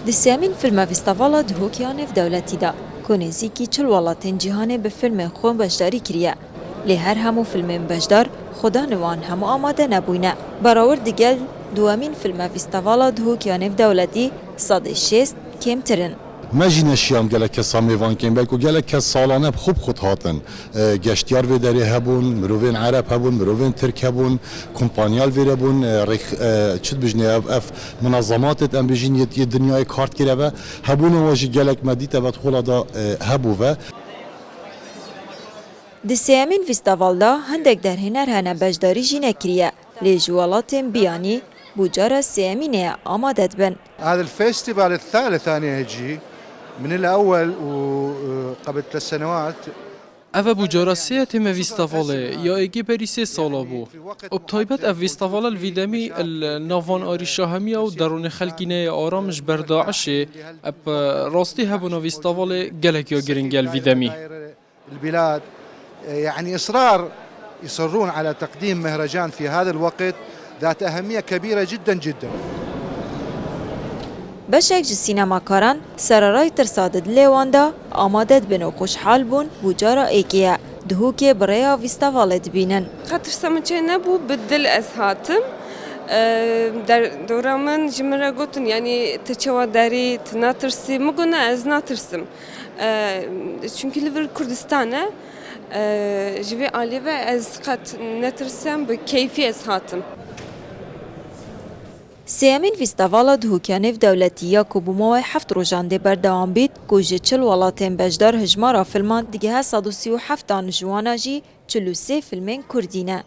Di sêmîn filma fîstevala Duhokya Navdewletî da ku nêzîkî 40 welatên cîhanê bi filmên xwe beşdarî kiriye. Lê her hemû filmên beşdar xwedanê wan hemû amade nebûne. Barawir digel duhemîn filma fîstevala Duhokya Navdewletî sedê şêst kêmtir in. Me jî neşiyam gelek kes mêvankên belku gelek kes salane xub xut hatin. Geştyar vê derê hebûn, mirovên Ereb hebûn, mirovên Tirk hebûn, kompanyal vê hebûn, çi dibêjne ev munazematê em bêjin yê dinyayê kartkirê ve hebûne we jî gelek me dît evet hola da hebû ve. Di sêmîn fîstevalda hindek derhêner hene beşdarî jî nekiriye. Lê ji welatên biyanî bû cara sêmînê ye amade dibin. هذا الفيستيفال الثالث أنا أجي من الأول وقبل 3 سنوات. Ev bu cara sê teme vîstevalê ya êgê berî 3 sala bû. Ob taybet ev vîstevala li vî demî li navan arîşa hemiya û derûnê xelkînê aram ji ber Daişê ev rastî hebûna vîstevalê gelek ya giring el vî demî. البلاد يعني إصرار يصرون على تقديم مهرجان في هذا الوقت ذات أهمية كبيرة جدا جدا. Beşek ji sînemakaran sererayê tirsa di dilê wan da amade dibin û xweşhal bûn bû cara êkî ye. Duhokê bi rêya fîstevalê dibînin. خاطر سمچه نبو بالدل از هاتم در دورا من جمره گوتن یعنی تچوا داری تناترسی مگونه از ناترسم çünkü liver Kürdistan'a jivi ali ve az kat netirsem bu keyfi az hatım. Sêmîn fîstevala Duhokya Navdewletî ya ku bû mawê heft rojan dê berdewam bît ku ji 40 welatên beşdar hejmara filman digehe 137 ji wan jî 43 filmên Kurdî ne.